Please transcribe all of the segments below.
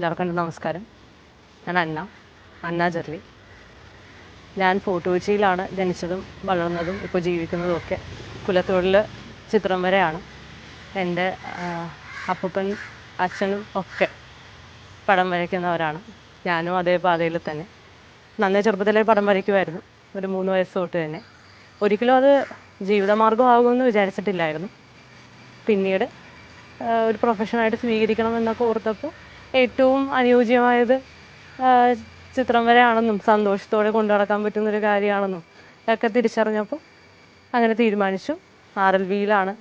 എല്ലാവർക്കും നമസ്കാരം. ഞാൻ അന്ന ജെർലി. ഞാൻ ഫോർട്ട് കൊച്ചിയിലാണ് ജനിച്ചതും വളർന്നതും ഇപ്പോൾ ജീവിക്കുന്നതും ഒക്കെ. കുലത്തൊഴിൽ ചിത്രം വരെയാണ്. എൻ്റെ അപ്പൂപ്പൻ അച്ഛനും ഒക്കെ പടം വരയ്ക്കുന്നവരാണ്. ഞാനും അതേ പാതയിൽ തന്നെ. നന്നേ ചെറുപ്പത്തിലേ പടം വരയ്ക്കുമായിരുന്നു. ഒരു 3 വയസ്സ് തൊട്ട് തന്നെ. ഒരിക്കലും അത് ജീവിതമാർഗ്ഗമാകുമെന്ന് വിചാരിച്ചിട്ടില്ലായിരുന്നു. പിന്നീട് ഒരു പ്രൊഫഷനായിട്ട് സ്വീകരിക്കണമെന്നൊക്കെ ഓർത്തപ്പോൾ ഏറ്റവും അനുയോജ്യമായത് ചിത്രം വരെയാണെന്നും സന്തോഷത്തോടെ കൊണ്ടു നടക്കാൻ പറ്റുന്നൊരു കാര്യമാണെന്നും ഒക്കെ തിരിച്ചറിഞ്ഞപ്പോൾ അങ്ങനെ തീരുമാനിച്ചു. RLVയിലാണ്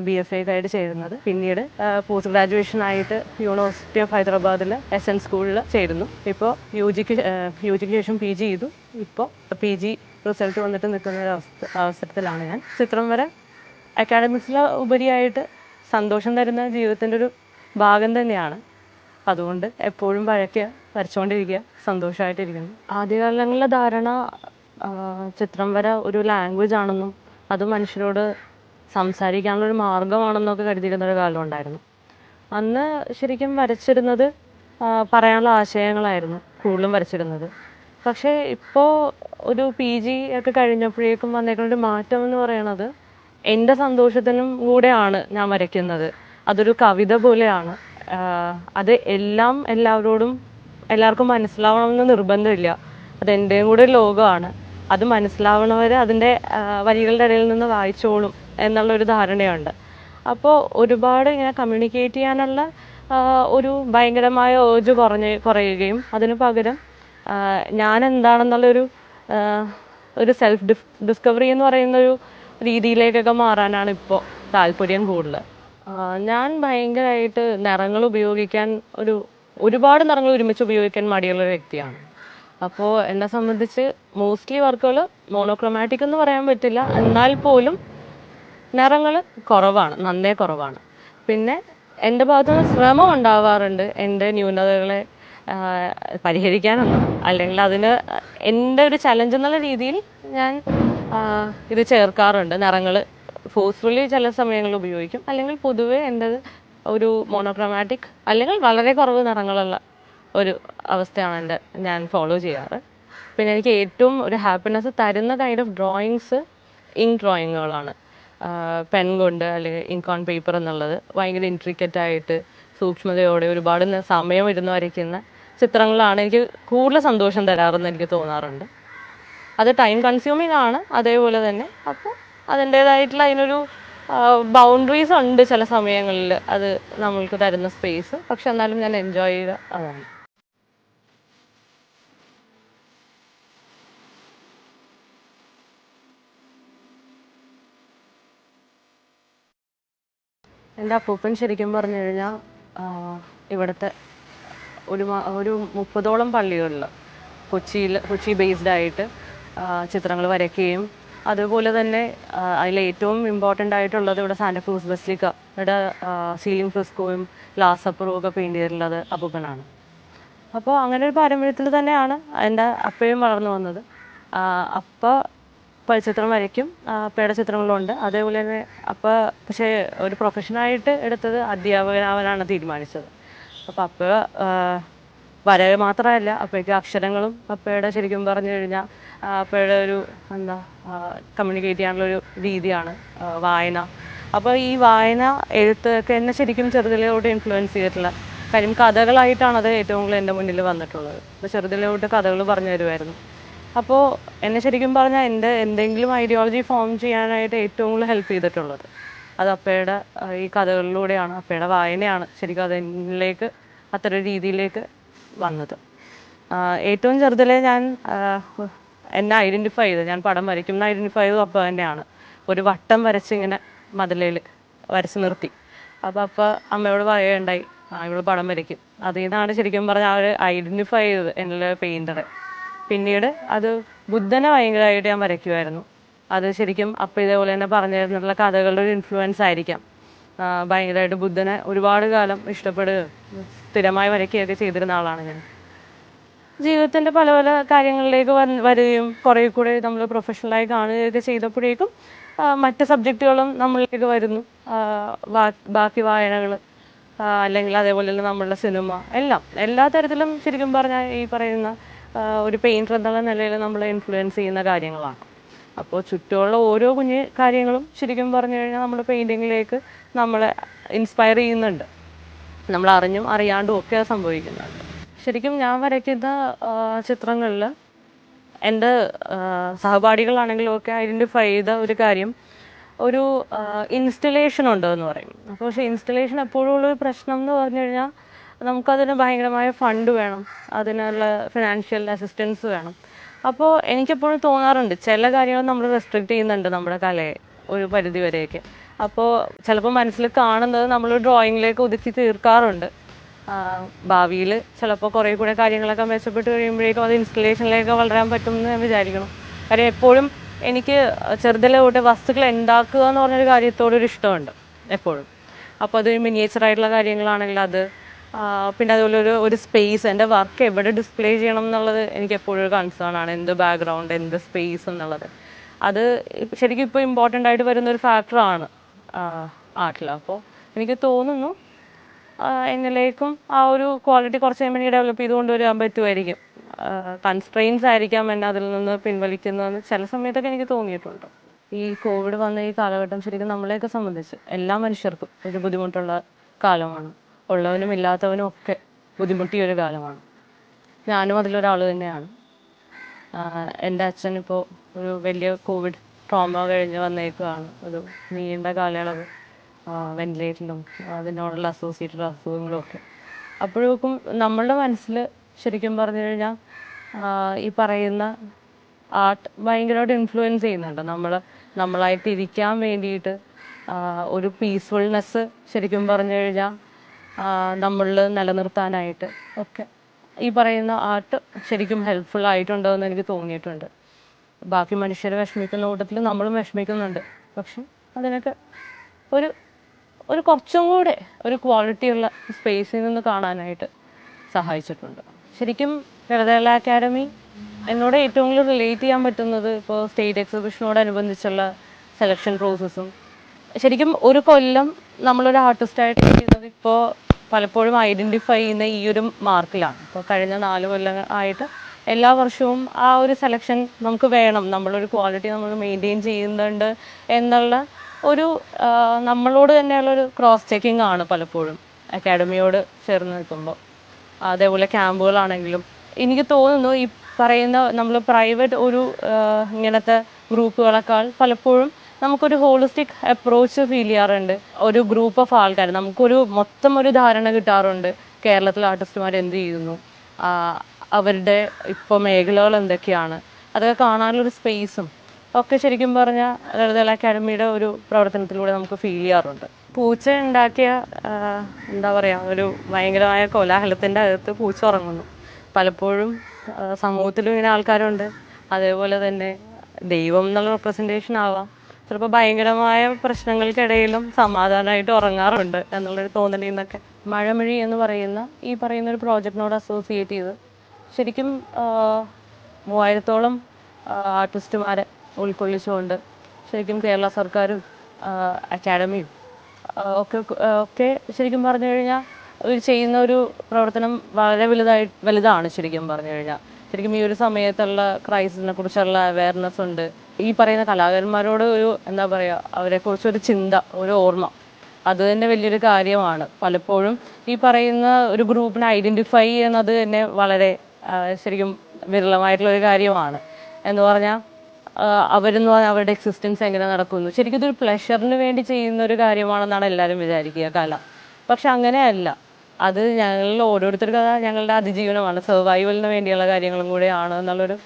BFA ആയിട്ട് ചേരുന്നത്. പിന്നീട് പോസ്റ്റ് ഗ്രാജുവേഷനായിട്ട് യൂണിവേഴ്സിറ്റി ഓഫ് ഹൈദരാബാദിൽ SN സ്കൂളിൽ ചേരുന്നു. ഇപ്പോൾ യുജിക്ക് ശേഷം PG ചെയ്തു. ഇപ്പോൾ PG റിസൾട്ട് വന്നിട്ട് നിൽക്കുന്ന ഒരു അവസരത്തിലാണ് ഞാൻ. ചിത്രം വരെ അക്കാഡമിക്സിൽ ഉപരിയായിട്ട് സന്തോഷം തരുന്ന ജീവിതത്തിൻ്റെ ഒരു ഭാഗം തന്നെയാണ്. അതുകൊണ്ട് എപ്പോഴും വരച്ചുകൊണ്ടിരിക്കുക, സന്തോഷമായിട്ടിരിക്കുന്നു. ആദ്യകാലങ്ങളിലെ ധാരണ ചിത്രം വര ഒരു ലാംഗ്വേജ് ആണെന്നും അത് മനുഷ്യരോട് സംസാരിക്കാനുള്ളൊരു മാർഗമാണെന്നൊക്കെ കരുതിയിരുന്നൊരു കാലം ഉണ്ടായിരുന്നു. അന്ന് ശരിക്കും വരച്ചിരുന്നത് പറയാനുള്ള ആശയങ്ങളായിരുന്നു കൂടുതലും വരച്ചിരുന്നത്. പക്ഷേ ഇപ്പോൾ ഒരു PG ഒക്കെ കഴിഞ്ഞപ്പോഴേക്കും വന്നേക്കുന്നൊരു മാറ്റം എന്ന് പറയണത് എൻ്റെ സന്തോഷത്തിനും കൂടെയാണ് ഞാൻ വരയ്ക്കുന്നത്. അതൊരു കവിത പോലെയാണ്. അത് എല്ലാവർക്കും മനസ്സിലാവണമെന്ന് നിർബന്ധമില്ല. അതെൻ്റെയും കൂടെ ലോകമാണ്. അത് മനസ്സിലാവണവർ അതിൻ്റെ വരികളുടെ ഇടയിൽ നിന്ന് വായിച്ചോളും എന്നുള്ളൊരു ധാരണയുണ്ട്. അപ്പോൾ ഒരുപാട് ഇങ്ങനെ കമ്മ്യൂണിക്കേറ്റ് ചെയ്യാനുള്ള ഒരു ഭയങ്കരമായ ഏർജ് കുറയുകയും അതിന് പകരം ഞാൻ എന്താണെന്നുള്ളൊരു സെൽഫ് ഡിസ്കവറി എന്ന് പറയുന്നൊരു രീതിയിലേക്കൊക്കെ മാറാനാണ് ഇപ്പോൾ താല്പര്യം കൂടുതൽ. ഞാൻ ഭയങ്കരമായിട്ട് നിറങ്ങൾ ഉപയോഗിക്കാൻ ഒരുപാട് നിറങ്ങൾ ഒരുമിച്ച് ഉപയോഗിക്കാൻ മടിയുള്ള ഒരു വ്യക്തിയാണ്. അപ്പോൾ എന്നെ സംബന്ധിച്ച് മോസ്റ്റ്ലി വർക്കുകൾ മോണോക്രോമാറ്റിക് എന്ന് പറയാൻ പറ്റില്ല, എന്നാൽ പോലും നിറങ്ങൾ നന്നേ കുറവാണ്. പിന്നെ എൻ്റെ ഭാഗത്തുനിന്ന് ശ്രമം ഉണ്ടാവാറുണ്ട് എൻ്റെ ന്യൂനതകളെ പരിഹരിക്കാനൊന്നും, അല്ലെങ്കിൽ അതിന് എൻ്റെ ഒരു ചലഞ്ച് എന്നുള്ള രീതിയിൽ ഞാൻ ഇത് ചേർക്കാറുണ്ട്. നിറങ്ങൾ ഫോഴ്സ്ഫുള്ളി ചില സമയങ്ങളിൽ ഉപയോഗിക്കും, അല്ലെങ്കിൽ പൊതുവേ എൻ്റെ ഒരു മോണോക്രോമാറ്റിക് അല്ലെങ്കിൽ വളരെ കുറവ് നിറങ്ങളുള്ള ഒരു അവസ്ഥയാണ് ഞാൻ ഫോളോ ചെയ്യാറ്. പിന്നെ എനിക്ക് ഏറ്റവും ഒരു ഹാപ്പിനെസ് തരുന്ന കൈൻഡ് ഓഫ് ഡ്രോയിങ്സ് ഇങ്ക് ഡ്രോയിങ്ങുകളാണ്. പെൻ കൊണ്ട് അല്ലെങ്കിൽ ഇങ്ക് ഓൺ പേപ്പർ എന്നുള്ളത് ഭയങ്കര ഇൻട്രിക്കറ്റായിട്ട് സൂക്ഷ്മതയോടെ ഒരുപാട് സമയം ഇരുന്ന് വരയ്ക്കുന്ന ചിത്രങ്ങളാണ് എനിക്ക് കൂടുതൽ സന്തോഷം തരാറെന്ന് എനിക്ക് തോന്നാറുണ്ട്. അത് ടൈം കൺസ്യൂമിങ് ആണ് അതേപോലെ തന്നെ. അപ്പോൾ അതിൻ്റേതായിട്ടുള്ള അതിനൊരു ബൗണ്ടറീസ് ഉണ്ട് ചില സമയങ്ങളിൽ, അത് നമ്മൾക്ക് തരുന്ന സ്പേസ്. പക്ഷെ എന്നാലും ഞാൻ എൻജോയ് ചെയ്യുക അതാണ്. എൻ്റെ അപ്പൂപ്പൻ ശരിക്കും പറഞ്ഞു കഴിഞ്ഞാൽ ഇവിടുത്തെ ഒരു 30ഓളം പള്ളികളിൽ കൊച്ചി ബേസ്ഡ് ആയിട്ട് ചിത്രങ്ങൾ വരയ്ക്കുകയും അതുപോലെ തന്നെ അതിലേറ്റവും ഇമ്പോർട്ടൻ്റ് ആയിട്ടുള്ളത് ഇവിടെ സാന്റക്രൂസ് ബസിലിക്ക, ഇവിടെ സീലിംഗ് ഫ്രെസ്കോയും ലാസ്റ്റ് സപ്പറും ഒക്കെ പെയിൻറ് ചെയ്തിട്ടുള്ളത് അപ്പൂപ്പനാണ്. അപ്പോൾ അങ്ങനെ ഒരു പാരമ്പര്യത്തിൽ തന്നെയാണ് എൻ്റെ അപ്പയും വളർന്നു വന്നത്. അപ്പ ചിത്രം വരയ്ക്കും, അപ്പയുടെ ചിത്രങ്ങളുണ്ട്. അതേപോലെ തന്നെ പക്ഷേ ഒരു പ്രൊഫഷനായിട്ട് എടുത്തത് അധ്യാപകനാവാനാണ് തീരുമാനിച്ചത്. അപ്പോൾ വര മാത്രമല്ല, അപ്പയ്ക്ക് അക്ഷരങ്ങളും അപ്പയുടെ ശരിക്കും പറഞ്ഞു കഴിഞ്ഞാൽ അപ്പയുടെ ഒരു കമ്മ്യൂണിക്കേറ്റ് ചെയ്യാനുള്ളൊരു രീതിയാണ് വായന. അപ്പോൾ ഈ വായന എഴുത്തൊക്കെ എന്നെ ശരിക്കും ചെറുതിലോട്ട് ഇൻഫ്ലുവൻസ് ചെയ്തിട്ടുള്ള കാര്യം. കഥകളായിട്ടാണ് അത് ഏറ്റവും കൂടുതൽ എൻ്റെ മുന്നിൽ വന്നിട്ടുള്ളത്. അപ്പോൾ ചെറുതിലോട്ട് കഥകൾ പറഞ്ഞു തരുമായിരുന്നു. അപ്പോൾ എന്നെ ശരിക്കും പറഞ്ഞാൽ എൻ്റെ എന്തെങ്കിലും ഐഡിയോളജി ഫോം ചെയ്യാനായിട്ട് ഏറ്റവും കൂടുതൽ ഹെൽപ്പ് ചെയ്തിട്ടുള്ളത് അത് അപ്പയുടെ ഈ കഥകളിലൂടെയാണ്, അപ്പയുടെ വായനയാണ് ശരിക്കും അതിലേക്ക് അത്തരം രീതിയിലേക്ക് വന്നത്. ഏറ്റവും ചെറുതിലെ എന്നെ ഐഡൻറ്റിഫൈ ചെയ്ത്, ഞാൻ പടം വരയ്ക്കുന്ന ഐഡൻറ്റിഫൈ ചെയ്തത് അപ്പ തന്നെയാണ്. ഒരു വട്ടം വരച്ചിങ്ങനെ മതിലയിൽ വരച്ച് നിർത്തി. അപ്പോൾ അമ്മയോട് പറയുകയുണ്ടായി, ഇവള് പടം വരയ്ക്കും. അതിൽ നിന്നാണ് ശരിക്കും പറഞ്ഞാൽ അവർ ഐഡൻറ്റിഫൈ ചെയ്തത് എൻ്റെ പെയിൻറ്ററെ. പിന്നീട് അത് ബുദ്ധനെ ഭയങ്കരമായിട്ട് ഞാൻ വരയ്ക്കുമായിരുന്നു. അത് ശരിക്കും അപ്പം ഇതേപോലെ തന്നെ പറഞ്ഞു തരുന്നുള്ള കഥകളുടെ ഒരു ഇൻഫ്ലുവൻസ് ആയിരിക്കാം. ഭയങ്കരമായിട്ട് ബുദ്ധനെ ഒരുപാട് കാലം ഇഷ്ടപ്പെടുകയും സ്ഥിരമായി വരയ്ക്കുകയൊക്കെ ചെയ്തിരുന്ന ആളാണ് ഞാൻ. ജീവിതത്തിൻ്റെ പല പല കാര്യങ്ങളിലേക്ക് വരികയും കുറേ കൂടെ നമ്മൾ പ്രൊഫഷണലായി കാണുകയൊക്കെ ചെയ്തപ്പോഴേക്കും മറ്റ് സബ്ജക്റ്റുകളും നമ്മളിലേക്ക് വരുന്നു. ബാക്കി വായനകൾ അല്ലെങ്കിൽ അതേപോലെ തന്നെ നമ്മളുടെ സിനിമ എല്ലാം എല്ലാ തരത്തിലും ശരിക്കും പറഞ്ഞാൽ ഈ പറയുന്ന ഒരു പെയിൻറ്റർ എന്നുള്ള നിലയിൽ നമ്മളെ ഇൻഫ്ലുവൻസ് ചെയ്യുന്ന കാര്യങ്ങളാണ്. അപ്പോൾ ചുറ്റുമുള്ള ഓരോ കുഞ്ഞു കാര്യങ്ങളും ശരിക്കും പറഞ്ഞു കഴിഞ്ഞാൽ നമ്മുടെ പെയിൻറ്റിങ്ങിലേക്ക് നമ്മളെ ഇൻസ്പയർ ചെയ്യുന്നുണ്ട്. നമ്മൾ അറിഞ്ഞും അറിയാണ്ടും ഒക്കെ അത് സംഭവിക്കുന്നുണ്ട്. ശരിക്കും ഞാൻ വരയ്ക്കുന്ന ചിത്രങ്ങളിൽ എൻ്റെ സഹപാഠികളാണെങ്കിലും ഒക്കെ ഐഡൻറ്റിഫൈ ചെയ്ത ഒരു കാര്യം ഒരു ഇൻസ്റ്റലേഷൻ ഉണ്ട് എന്ന് പറയും. അപ്പോൾ പക്ഷേ ഇൻസ്റ്റലേഷൻ എപ്പോഴും ഉള്ളൊരു പ്രശ്നം എന്ന് പറഞ്ഞു കഴിഞ്ഞാൽ നമുക്കതിന് ഭയങ്കരമായ ഫണ്ട് വേണം, അതിനുള്ള ഫിനാൻഷ്യൽ അസിസ്റ്റൻസ് വേണം. അപ്പോൾ എനിക്കെപ്പോഴും തോന്നാറുണ്ട് ചില കാര്യങ്ങൾ നമ്മൾ റെസ്ട്രിക്റ്റ് ചെയ്യുന്നുണ്ട് നമ്മുടെ കലയെ ഒരു പരിധി വരെയൊക്കെ. അപ്പോൾ ചിലപ്പോൾ മനസ്സിൽ കാണുന്നത് നമ്മൾ ഡ്രോയിങ്ങിലേക്ക് ഒതുക്കി തീർക്കാറുണ്ട്. ഭാവിയിൽ ചിലപ്പോൾ കുറേ കൂടെ കാര്യങ്ങളൊക്കെ മെച്ചപ്പെട്ട് കഴിയുമ്പോഴേക്കും അത് ഇൻസ്റ്റലേഷനിലേക്ക് വളരാൻ പറ്റുമെന്ന് ഞാൻ വിചാരിക്കണം. കാര്യം എപ്പോഴും എനിക്ക് ചെറുതിലെ തൊട്ട് വസ്തുക്കൾ ഉണ്ടാക്കുക എന്ന് പറഞ്ഞൊരു കാര്യത്തോടൊരു ഇഷ്ടമുണ്ട് എപ്പോഴും. അപ്പോൾ അത് മിനിയേച്ചറായിട്ടുള്ള കാര്യങ്ങളാണെങ്കിൽ അത്, പിന്നെ അതുപോലെ ഒരു സ്പേസ്, എൻ്റെ വർക്ക് എവിടെ ഡിസ്പ്ലേ ചെയ്യണം എന്നുള്ളത് എനിക്ക് എപ്പോഴും ഒരു കൺസേൺ ആണ്. എന്ത് ബാക്ക്ഗ്രൗണ്ട്, എന്ത് സ്പേസ് എന്നുള്ളത് അത് ശരിക്കും ഇപ്പോൾ ഇമ്പോർട്ടൻ്റ് ആയിട്ട് വരുന്നൊരു ഫാക്ടറാണ് ആർട്ടിൽ. അപ്പോൾ എനിക്ക് തോന്നുന്നു എന്നിലേക്കും ആ ഒരു ക്വാളിറ്റി കുറച്ച് കഴിയുമ്പോൾ ഡെവലപ്പ് ചെയ്ത് കൊണ്ടുവരാൻ പറ്റുമായിരിക്കും. കൺസ്ട്രെയിൻസ് ആയിരിക്കാം എന്നെ അതിൽ നിന്ന് പിൻവലിക്കുന്നതെന്ന് ചില സമയത്തൊക്കെ എനിക്ക് തോന്നിയിട്ടുണ്ട്. ഈ കോവിഡ് വന്ന ഈ കാലഘട്ടം ശരിക്കും നമ്മളെയൊക്കെ സംബന്ധിച്ച് എല്ലാ മനുഷ്യർക്കും ഒരു ബുദ്ധിമുട്ടുള്ള കാലമാണ്. ഉള്ളവനും ഇല്ലാത്തവനും ഒക്കെ ബുദ്ധിമുട്ടിയൊരു കാലമാണ്. ഞാനും അതിലൊരാൾ തന്നെയാണ്. എൻ്റെ അച്ഛൻ ഇപ്പോൾ ഒരു വലിയ കോവിഡ് ട്രോമ കഴിഞ്ഞ് വന്നേക്കുകയാണ്. ഒരു നീണ്ട കാലയളവ് വെന്റിലേറ്ററിലും അതിനോടുള്ള അസോസിയേറ്റഡ് അസുഖങ്ങളും ഒക്കെ. അപ്പോഴേക്കും നമ്മളുടെ മനസ്സിൽ ശരിക്കും പറഞ്ഞു കഴിഞ്ഞാൽ ഈ പറയുന്ന ആർട്ട് ഭയങ്കരമായിട്ട് ഇൻഫ്ലുവൻസ് ചെയ്യുന്നുണ്ട്. നമ്മളായിട്ട് ഇരിക്കാൻ വേണ്ടിയിട്ട് ഒരു പീസ്ഫുൾനെസ് ശരിക്കും പറഞ്ഞു കഴിഞ്ഞാൽ നമ്മളിൽ നിലനിർത്താനായിട്ട് ഒക്കെ ഈ പറയുന്ന ആർട്ട് ശരിക്കും ഹെൽപ്ഫുൾ ആയിട്ടുണ്ടോ എന്ന് എനിക്ക് തോന്നിയിട്ടുണ്ട്. ബാക്കി മനുഷ്യരെ വിഷമിക്കുന്ന കൂട്ടത്തിൽ നമ്മളും വിഷമിക്കുന്നുണ്ട്. പക്ഷെ അതിനൊക്കെ ഒരു കുറച്ചും കൂടെ ഒരു ക്വാളിറ്റിയുള്ള സ്പേസിൽ നിന്ന് കാണാനായിട്ട് സഹായിച്ചിട്ടുണ്ട്. ശരിക്കും ലളിതകലാ അക്കാദമി എന്നോട് ഏറ്റവും കൂടുതൽ റിലേറ്റ് ചെയ്യാൻ പറ്റുന്നത് ഇപ്പോൾ സ്റ്റേറ്റ് എക്സിബിഷനോടനുബന്ധിച്ചുള്ള സെലക്ഷൻ പ്രോസസ്സും. ശരിക്കും ഒരു കൊല്ലം നമ്മളൊരു ആർട്ടിസ്റ്റായിട്ട് ചെയ്യുന്നത് ഇപ്പോൾ പലപ്പോഴും ഐഡൻറ്റിഫൈ ചെയ്യുന്ന ഈ ഒരു മാർക്കിലാണ്. ഇപ്പോൾ കഴിഞ്ഞ 4 കൊല്ലം ആയിട്ട് എല്ലാ വർഷവും ആ ഒരു സെലക്ഷൻ നമുക്ക് വേണം, നമ്മളൊരു ക്വാളിറ്റി നമ്മൾ മെയിൻറ്റെയിൻ ചെയ്യുന്നുണ്ട് എന്നുള്ള ഒരു നമ്മളോട് തന്നെയുള്ളൊരു ക്രോസ് ചെക്കിംഗ് ആണ് പലപ്പോഴും അക്കാഡമിയോട് ചേർന്ന് നിൽക്കുമ്പോൾ. അതേപോലെ ക്യാമ്പുകളാണെങ്കിലും എനിക്ക് തോന്നുന്നു ഈ പറയുന്ന നമ്മൾ പ്രൈവറ്റ് ഒരു ഇങ്ങനത്തെ ഗ്രൂപ്പുകളെക്കാൾ പലപ്പോഴും നമുക്കൊരു ഹോളിസ്റ്റിക് അപ്രോച്ച് ഫീൽ ചെയ്യാറുണ്ട്. ഒരു ഗ്രൂപ്പ് ഓഫ് ആൾക്കാർ നമുക്കൊരു മൊത്തം ഒരു ധാരണ കിട്ടാറുണ്ട്. കേരളത്തിലെ ആർട്ടിസ്റ്റുമാർ എന്ത് ചെയ്യുന്നു, അവരുടെ ഇപ്പോൾ മേഖലകൾ എന്തൊക്കെയാണ്, അതൊക്കെ കാണാനുള്ളൊരു സ്പേസും ഒക്കെ ശരിക്കും പറഞ്ഞാൽ ലളിതകലാ അക്കാദമിയുടെ ഒരു പ്രവർത്തനത്തിലൂടെ നമുക്ക് ഫീൽ ചെയ്യാറുണ്ട്. പൂച്ച ഉണ്ടാക്കിയ എന്താ പറയുക, ഒരു ഭയങ്കരമായ കോലാഹലത്തിൻ്റെ അകത്ത് പൂച്ച ഉറങ്ങുന്നു. പലപ്പോഴും സമൂഹത്തിലും ഇങ്ങനെ ആൾക്കാരുണ്ട്. അതേപോലെ തന്നെ ദൈവം എന്നുള്ള റെപ്രസെൻറ്റേഷൻ ആവാം. ചിലപ്പോൾ ഭയങ്കരമായ പ്രശ്നങ്ങൾക്കിടയിലും സമാധാനമായിട്ട് ഉറങ്ങാറുണ്ട് എന്നുള്ളൊരു തോന്നലിൽ നിന്നൊക്കെ മഴമിഴി എന്ന് പറയുന്ന ഈ പറയുന്നൊരു പ്രോജക്റ്റിനോട് അസോസിയേറ്റ് ചെയ്ത് ശരിക്കും 3000-ഓളം ആർട്ടിസ്റ്റുമാരെ ഉൾക്കൊള്ളിച്ചുകൊണ്ട് ശരിക്കും കേരള സർക്കാരും അക്കാഡമിയും ഒക്കെ ശരിക്കും പറഞ്ഞു കഴിഞ്ഞാൽ ചെയ്യുന്ന ഒരു പ്രവർത്തനം വളരെ വലുതാണ്. ശരിക്കും പറഞ്ഞു കഴിഞ്ഞാൽ ശരിക്കും ഈ ഒരു സമയത്തുള്ള ക്രൈസിസിനെ കുറിച്ചുള്ള അവയർനെസ് ഉണ്ട്. ഈ പറയുന്ന കലാകാരന്മാരോട് ഒരു എന്താ പറയുക, അവരെക്കുറിച്ചൊരു ചിന്ത, ഒരു ഓർമ്മ, അത് തന്നെ വലിയൊരു കാര്യമാണ്. പലപ്പോഴും ഈ പറയുന്ന ഒരു ഗ്രൂപ്പിനെ ഐഡൻറ്റിഫൈ ചെയ്യുന്നത് തന്നെ വളരെ ശരിക്കും വിരളമായിട്ടുള്ളൊരു കാര്യമാണ്. എന്ന് പറഞ്ഞാൽ അവരെന്ന് പറഞ്ഞാൽ അവരുടെ എക്സിസ്റ്റൻസ് എങ്ങനെ നടക്കുന്നു, ശരിക്കും ഇതൊരു പ്ലഷറിന് വേണ്ടി ചെയ്യുന്ന ഒരു കാര്യമാണെന്നാണ് എല്ലാവരും വിചാരിക്കുക കല. പക്ഷെ അങ്ങനെയല്ല. അത് ഞങ്ങളിൽ ഓരോരുത്തർക്കും ഞങ്ങളുടെ അതിജീവനമാണ്, സർവൈവലിന് വേണ്ടിയുള്ള കാര്യങ്ങളും കൂടെയാണ് എന്നുള്ളൊരു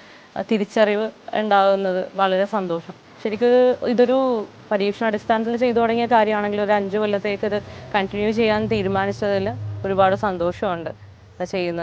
തിരിച്ചറിവ് ഉണ്ടാകുന്നത് വളരെ സന്തോഷം. ശരിക്കും ഇതൊരു പരീക്ഷണാടിസ്ഥാനത്തിൽ ചെയ്തു തുടങ്ങിയ കാര്യമാണെങ്കിൽ ഒരു 5 കൊല്ലത്തേക്ക് ഇത് കണ്ടിന്യൂ ചെയ്യാൻ തീരുമാനിച്ചതിൽ ഒരുപാട് സന്തോഷമുണ്ട് ചെയ്യുന്നത്.